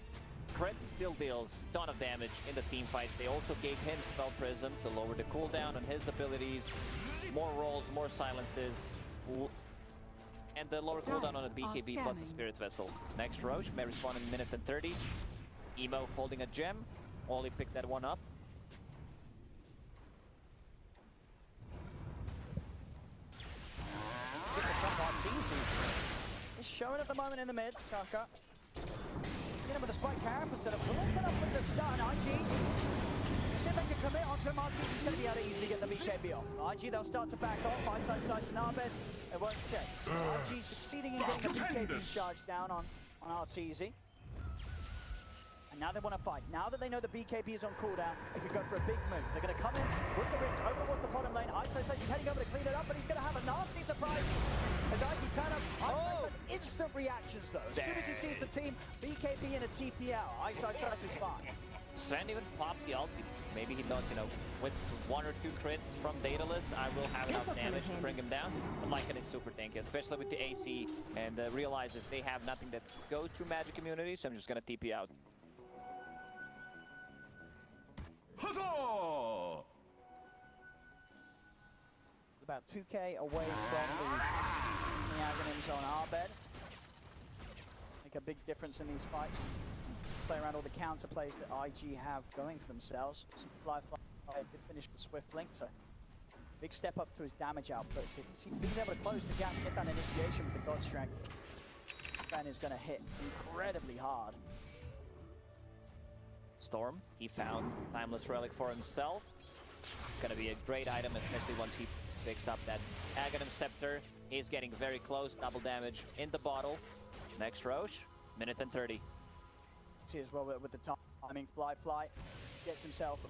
Crit still deals a ton of damage in the team fight. They also gave him Spell Prism to lower the cooldown on his abilities, more rolls, more silences, and the lower cooldown on a BKB plus a Spirit Vessel. Next Roche may respawn in a minute and 30. Emo holding a gem. Oli picked that one up. He's showing at the moment in the mid, Kaka. Get him with the spike carapace setup. Looking up with the stun, IG. See if they can commit onto him. Arteezy's going to be able to easily get the BKB off. IG, they'll start to back off. iceiceice and Abed It won't check. RG succeeding in getting the BKB charge down on Arteezy. And now they want to fight. Now that they know the BKB is on cooldown, they could go for a big move. They're going to come in with the Rift over towards the bottom lane. iceiceice is heading over to clean it up, but he's going to have a nasty surprise. As Ike turn up, iceiceice has instant reactions though. As soon as he sees the team, BKB and a TPL, iceiceice is fine. Sven even popped the ulti. Maybe he thought, you know, with 1 or 2 crits from Daedalus, I will have enough damage to bring him down. But Lycan is super tanky, especially with the AC, and realizes they have nothing that goes through magic immunity, so I'm just gonna TP out. Huzzah! About 2k away from the Aghanims on Abed. Make a big difference in these fights. Play around all the counter plays that IG have going for themselves. Some flyfly did finish the Swift Link, so big step up to his damage output. So he's able to close the gap and get that initiation with the God Strength. Ben is going to hit incredibly hard. Storm, he found Timeless Relic for himself. It's gonna be a great item, especially once he picks up that Aghanim Scepter. He's getting very close, double damage in the bottle. Next Roche, minute and 30. See as well with the timing, flyfly gets himself,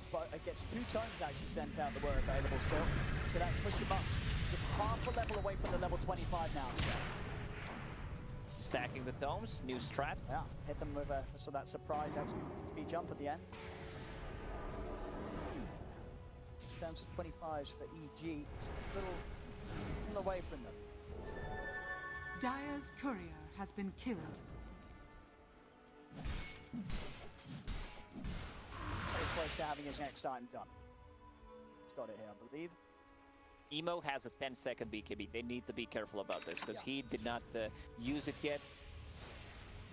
gets 2 tomes actually sent out that were available still. So that pushed him up just half a level away from the level 25 now. So. Stacking the tomes, new strat. Yeah, hit them with so that surprise XP jump at the end. In terms of 25s for EG, it's a little away from them. Dire's courier has been killed. Very close to having his next item done. He's got it here, I believe. Emo has a 10-second BKB. They need to be careful about this because he did not use it yet.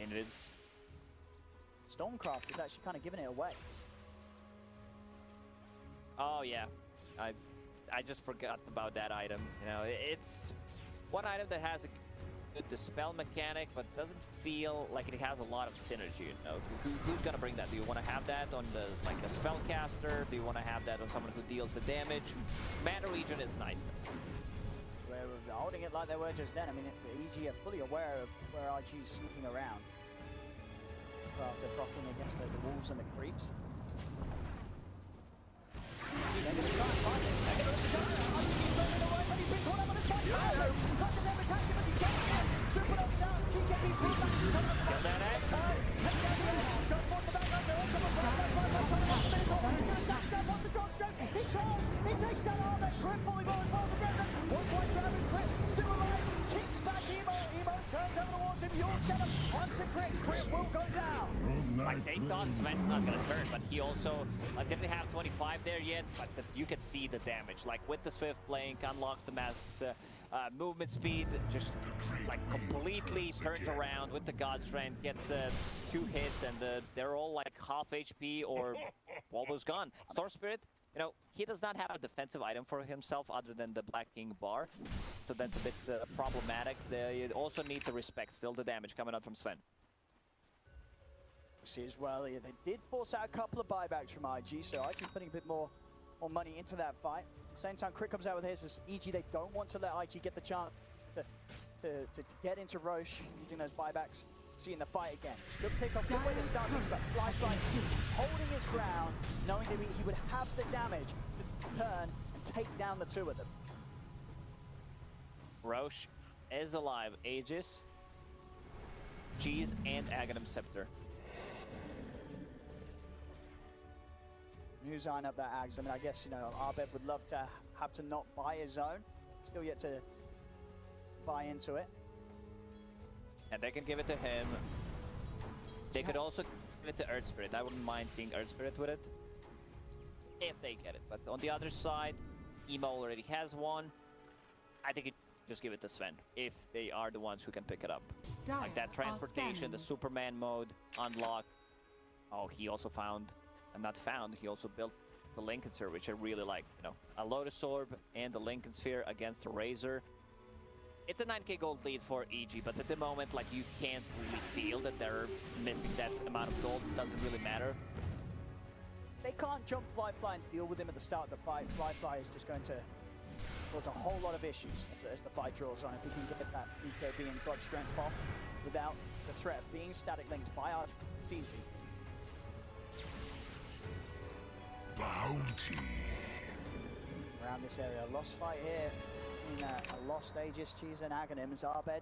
And it is... Stormcraft is actually kind of giving it away. Oh yeah, I just forgot about that item. You know, it's one item that has a good dispel mechanic, but doesn't feel like it has a lot of synergy. You know, who's gonna bring that? Do you want to have that on the like a spellcaster? Do you want to have that on someone who deals the damage? Mana regen is nice. We're holding it like they were just then. I mean, the EG are fully aware of where RG is sneaking around after procking against the wolves and the creeps. They're going to try and find it. They're going to try and running away, but he's been caught up on his side. Kaka never catches him, but he's getting in. Super up down, BKB feedback. Kill that ass. Take down the air. Go for the back under. Also, the front line, trying to watch the middle. He's going to stack down, wants the God Strength. He tries. He takes down all that Crit falling on as well. The Remnant. 1 point grabbing Crit. Still alive. Kicks back Emo. Emo turns over towards him. You'll get him. Onto Crit. Crit will go down. Like they thought Sven's not gonna turn, but he also didn't have 25 there yet. But you can see the damage. Like with the Swift Blink, unlocks the mass movement speed, just like completely turns around with the God Strength, gets 2 hits, and they're all like half HP or almost gone. Storm Spirit, you know, he does not have a defensive item for himself other than the Black King bar, so that's a bit problematic. They also need to respect still the damage coming out from Sven. See as well, they did force out a couple of buybacks from IG, so IG putting a bit more money into that fight. At the same time, Crit comes out with his as EG. They don't want to let IG get the chance to get into Roche using those buybacks. Seeing the fight again. Good pick up, good way to start things, but flyfly holding his ground, knowing that he would have the damage to turn and take down the 2 of them. Roche is alive. Aegis, Cheese, and Aghanim Scepter. Who's eyeing up that Ags? I mean, I guess, you know, Abed would love to have to not buy his own. Still yet to buy into it. And they can give it to him. They could also give it to Earth Spirit. I wouldn't mind seeing Earth Spirit with it. If they get it. But on the other side, Emo already has one. I think it just give it to Sven. If they are the ones who can pick it up. Like that transportation, the Superman mode, unlock. Oh, he also found... not found, he also built the Lincoln Sphere, which I really like. You know, a Lotus Orb and the Lincoln Sphere against the Razor. It's a 9k gold lead for EG, but at the moment, like, you can't really feel that they're missing that amount of gold. It doesn't really matter. They can't jump flyfly and deal with him at the start of the fight. Flyfly is just going to cause a whole lot of issues as the fight draws on. If we can get that BKB and God Strength off without the threat of being static linked by Arteezy. Bounty. Around this area, lost fight here in a lost Aegis, Cheese and Aghanim as Abed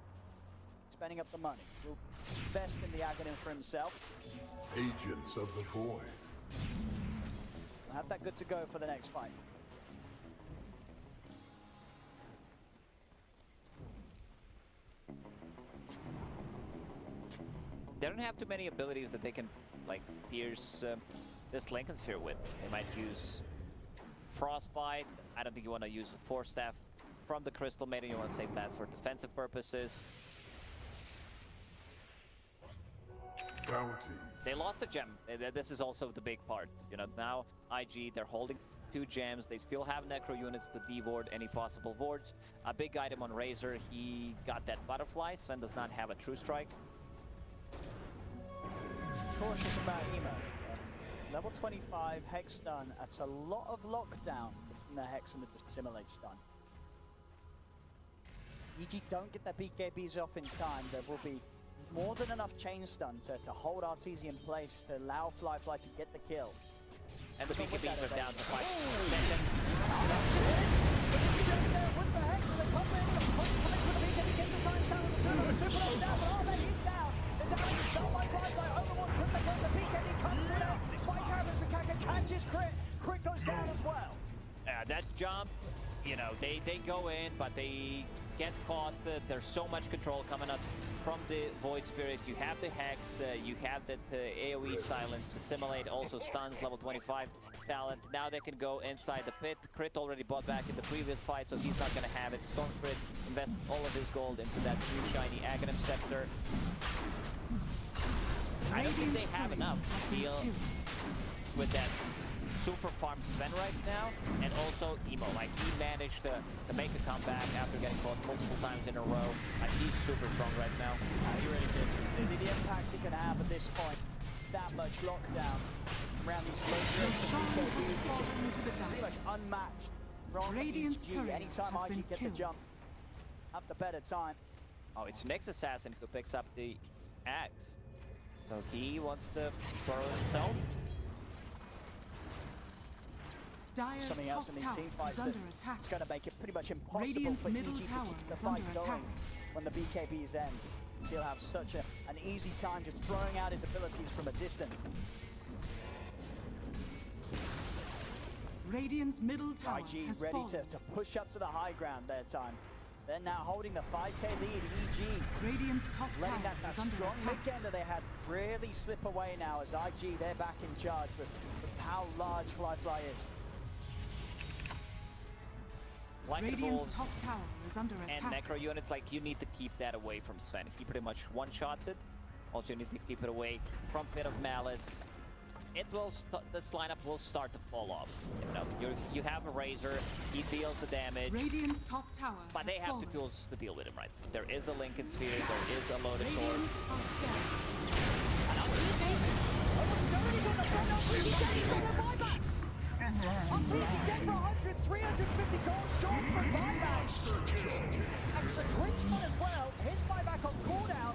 spending up the money. Will best in the Aghanim for himself. Agents of the Void. We'll have that good to go for the next fight. They don't have too many abilities that they can like pierce this Lincoln Sphere with. They might use Frostbite. I don't think you want to use the Force Staff from the Crystal Maiden. You want to save that for defensive purposes. Bounty. They lost a gem. This is also the big part. You know, now IG, they're holding 2 gems. They still have Necro units to devord any possible wards. A big item on Razor, he got that butterfly. Sven does not have a True Strike. Cautious about Emo. Level 25 Hex stun. That's a lot of lockdown between the Hex and the Dissimilate stun. EG don't get their BKBs off in time. There will be more than enough chain stun to hold Arteezy in place to allow flyfly to get the kill. And the BKBs are down to 5 seconds. With the Hex, they come in, with the BKB, get the signs down with the super low down, but Abed is down. The damage is done by flyfly, Overwatch critical, the BKB comes in, Spike Caravans and Kaka catches crit, crit goes down as well. That jump, you know, they go in, but they get caught. There's so much control coming up from the Void Spirit. You have the Hex, you have the AoE silence, the Simulate also stuns, level 25 talent. Now they can go inside the pit. Crit already bought back in the previous fight, so he's not going to have it. Storm Spirit invests all of his gold into that new shiny Aghanim Scepter. I don't think they have enough to deal with that super farm Sven right now, and also Emo. Like, he managed to make a comeback after getting caught multiple times in a row. He's super strong right now. He really did. The impact he can have at this point, that much lockdown around these stages, is just pretty much unmatched. Radiant's courier Anytime has I can been get killed. the jump, have the better time. Oh, it's Nyx Assassin who picks up the axe. So he wants to throw himself. Dire's Something else in top these tower team fights is under that attack. it's going to make it pretty much impossible Radiant's for middle EG to tower keep the is fight under attack. going when the BKBs end. So he'll have such an easy time just throwing out his abilities from a distance. Radiant's middle tower IG has ready fallen. to push up to the high ground their time. They're now holding the 5k lead. EG Radiant's top letting tower that is under strong attack. mid game that they had really slip away now as IG, they're back in charge with how large flyfly is. Like the Radiant's Wolves top tower is under and attack. Necro units, like, you need to keep that away from Sven. He pretty much one-shots it. Also, you need to keep it away from Pit of Malice. It will this lineup will start to fall off. You know, you have a Razor, he deals the damage, Radiant's top tower but has they have fallen. the tools to deal with him, right? There is a Lincoln Sphere, there is a Lotus Orb. Radiant are scared. Arteezy dead for 100, 350 gold short for buyback. And so Quint's on as well. His buyback on cooldown.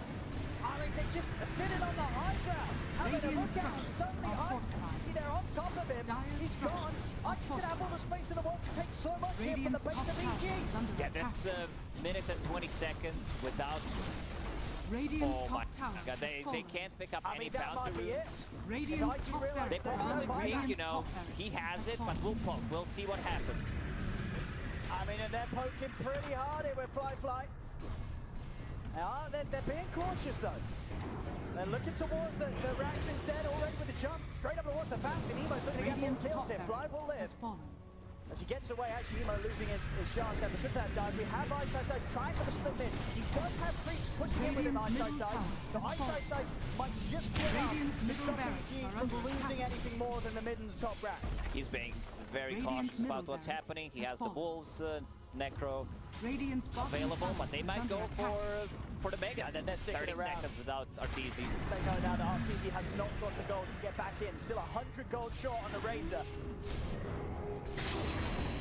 I mean, they just sitting on the high ground. Having a Radiant look out. structures Suddenly, are fortified. they're on top of him. Dire He's gone. structures I are can have all the space in the world to take so much here from Radiant's the top base of tower EG. is under Yeah, attack. that's a minute and 20 seconds without... Radiant's Oh my top tower god, has they fallen. can't pick up I any mean, that bounty might be it. runes. Radiant's If IG top realize They barracks they're probably not think, buyback. you know, he has it, but we'll poke. We'll see what happens. I mean, and they're poking pretty hard here with flyfly. Now, they're being cautious though. They're looking towards the racks instead, already with the jump, straight up towards the bounce, and Emo's looking to get more Radiant's kills top here. Fly barracks will live. has fallen. As he gets away, actually Emo losing his shot there, because of that dive. We have iceiceice trying for the split mid. He does have creeps pushing in with him, Radiant's middle iceiceice. tower The has fallen. iceiceice might just be enough Radiant's to middle stop barracks EG are from under losing attack. anything more than the mid and the top rack. He's being very Radiant's cautious about middle what's barracks happening. He has has the fallen. Wolves, Necro Radiant's bottom available, tower but they is might under go attack. for the Mega. Yeah, they're sticking 30 around. seconds without Arteezy. They know now that Arteezy has not got the gold to get back in. Still 100 gold short on the Razor.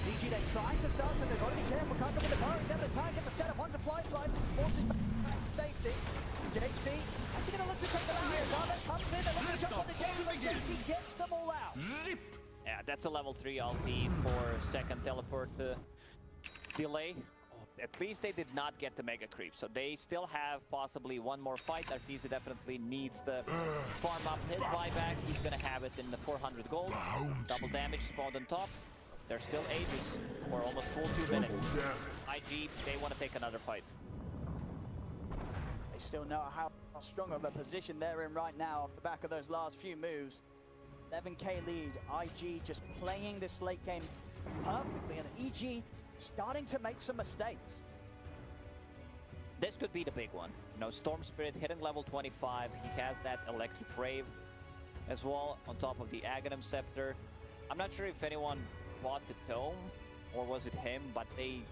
ZG IG, they're trying to start, so they've got to be careful. Kaka with the power, he's able to tag at the setup. Onto flyfly, forces back to safety. JT actually going to look to take them out here. Abed comes in, they're looking to jump on the JT, but JT gets them all out. Zip! Yeah, that's a level 3 ulti for second teleport delay. At least they did not get the mega creep, so they still have possibly one more fight. Arteezy definitely needs to farm up his buyback. He's gonna have it in the 400 gold. Double damage spawned on top. There's still ages, or almost full 2 minutes. IG, they want to take another fight. They still know how strong of a position they're in right now off the back of those last few moves. 11k lead, IG just playing this late game perfectly, and EG starting to make some mistakes. This could be the big one. You know, Storm Spirit hitting level 25. He has that Electric Rave as well on top of the Aghanim Scepter. I'm not sure if anyone bought the Tome or was it him, but they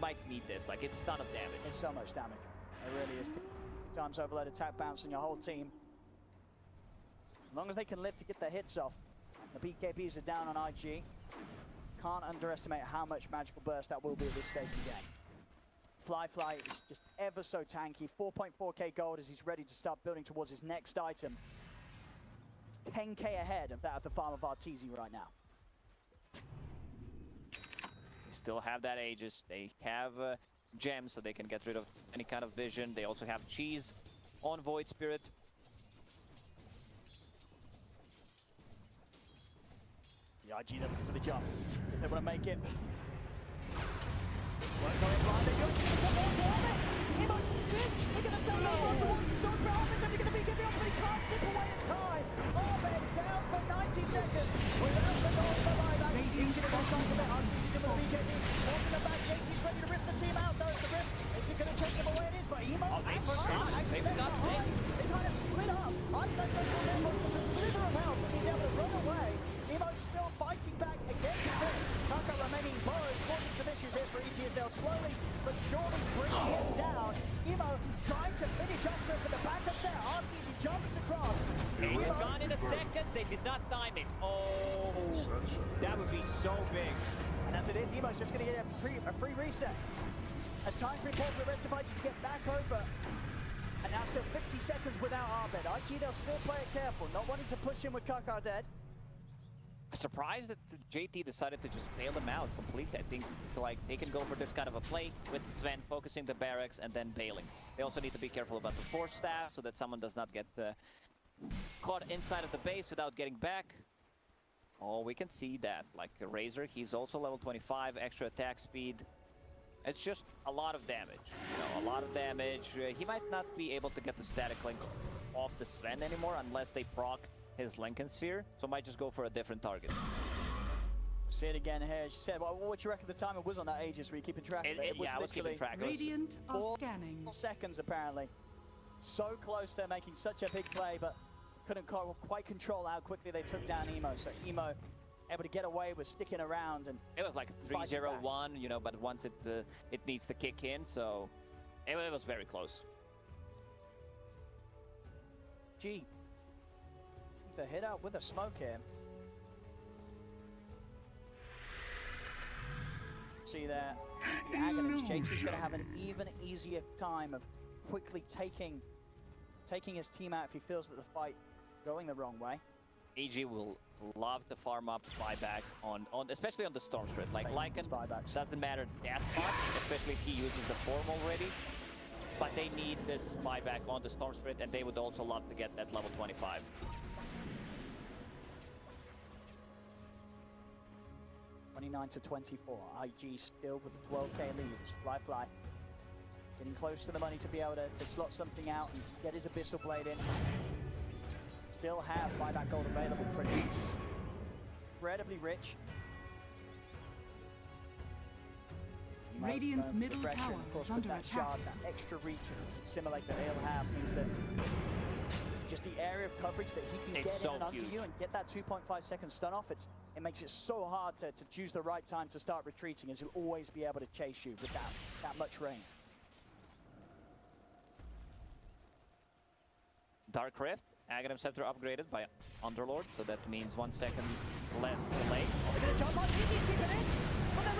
might need this. Like, it's a ton of damage. It's so much damage. It really is. Times overload attack bounce on your whole team. As long as they can live to get their hits off. The BKBs are down on IG. Can't underestimate how much magical burst that will be at this stage of the game. Flyfly is just ever so tanky. 4.4k gold as he's ready to start building towards his next item. It's 10k ahead of that of the farm of Arteezy right now. They still have that Aegis. They have gems, so they can get rid of any kind of vision. They also have cheese on Void Spirit. The IG, they're looking for the jump. If they want to make it. Won't go in blind. They're going to come on to Abed. Imo's spin. They're going to tell them not to want to stop. But Abed's going to be giving up, but he can't zip away in time. Abed down for 90 seconds. Without the goal for buyback. He's going to go trying to bet Arteezy with the BKB. Forcing them back. JT's ready to rip the team out. Though the rip. Is it going to take them away? It is, but Imo they forgot. They forgot things. They kind of split up. iceiceice will then look for a sliver of health as he's able to run away. Imo's still fighting back against him. Kaka remaining borrowed, causing some issues here for EG as they'll slowly but surely bring him down. Imo trying to finish off with the backup there. Arteezy jumps across. He was gone in a second. They did not time it. Oh, that would be so big. And as it is, Imo's just going to get a free reset. As time for the rest of IG to get back over. And now still 50 seconds without Abed. IG, they'll still play it careful, not wanting to push in with Kaka dead. Surprised that JT decided to just bail them out completely. I think like they can go for this kind of a play with Sven focusing the barracks and then bailing. They also need to be careful about the force staff so that someone does not get caught inside of the base without getting back. Oh, we can see that. Like Razor, he's also level 25, extra attack speed. It's just a lot of damage. You know, a lot of damage. He might not be able to get the static link off the Sven anymore unless they proc his Lincoln Sphere, so might just go for a different target. See it again here. She said, well, what do you reckon the time it was on that Aegis? Were you keeping track of it? Yeah, I was keeping track. Radiant are 4 scanning. seconds apparently. So close to making such a big play, but couldn't quite control how quickly they took down Imo. So Imo able to get away with sticking around, and it was like 3-0-1, you know, but once it needs to kick in, so it was very close. G. To hit out with a smoke here. See there, the Aghanim's JT's going to have an even easier time of quickly taking his team out if he feels that the fight is going the wrong way. EG will love to farm up buybacks on especially on the Storm Spirit. Like Lycan doesn't matter that much, especially if he uses the form already. But they need this buyback on the Storm Spirit, and they would also love to get that level 25. To 24. IG still with the 12k lead. Flyfly getting close to the money to be able to slot something out and get his Abyssal Blade in. Still have buyback gold available. Pretty incredibly rich. Radiant's middle tower is under attack. Shard, that extra reach and simulate that he'll have means that just the area of coverage that he can get in and onto you and get that 2.5 second stun off, it makes it so hard to choose the right time to start retreating, as he'll always be able to chase you with that much range. Dark Rift, Aghanim Scepter upgraded by Underlord, so that means 1 second less delay. They're going to jump on, easy, keep it in. But they're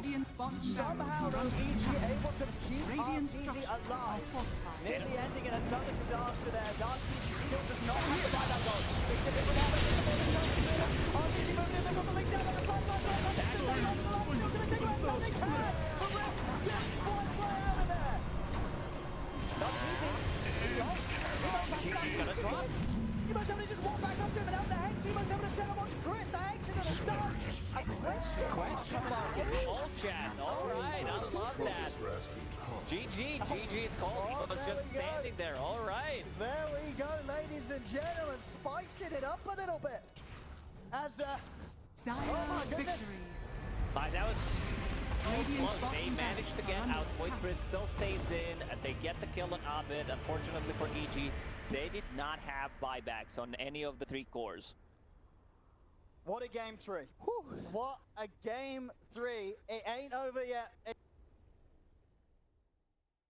Radiant's bottom Somehow barracks though, are under EG attack. able to keep Radiant Arteezy structures are alive. fortified. Nearly ending in another disaster there. Arteezy still does not have the buyback goal. It's a bit without it. Arteezy moving in, they've got the link down on the fly. Still going to take away what they can. But Ref gets flyfly out of there. Not easy. He's gone. He's gonna drop. He must have to just walk back up to him and out the Hex. He must have to set up on Crit. The Hex is gonna start. A question mark in the old chat. All right, I love that. GG's called. He was just standing there. All right. There we go, ladies and gentlemen. Spicing it up a little bit. As Dire my goodness. victory. That was Radiant's close. They bottom managed to barracks get are under out. attack. Voidbridge still stays in. They get the kill on Abed. Unfortunately for EG, they did not have buybacks on any of the 3 cores. what a game 3. What a game 3. It ain't over yet.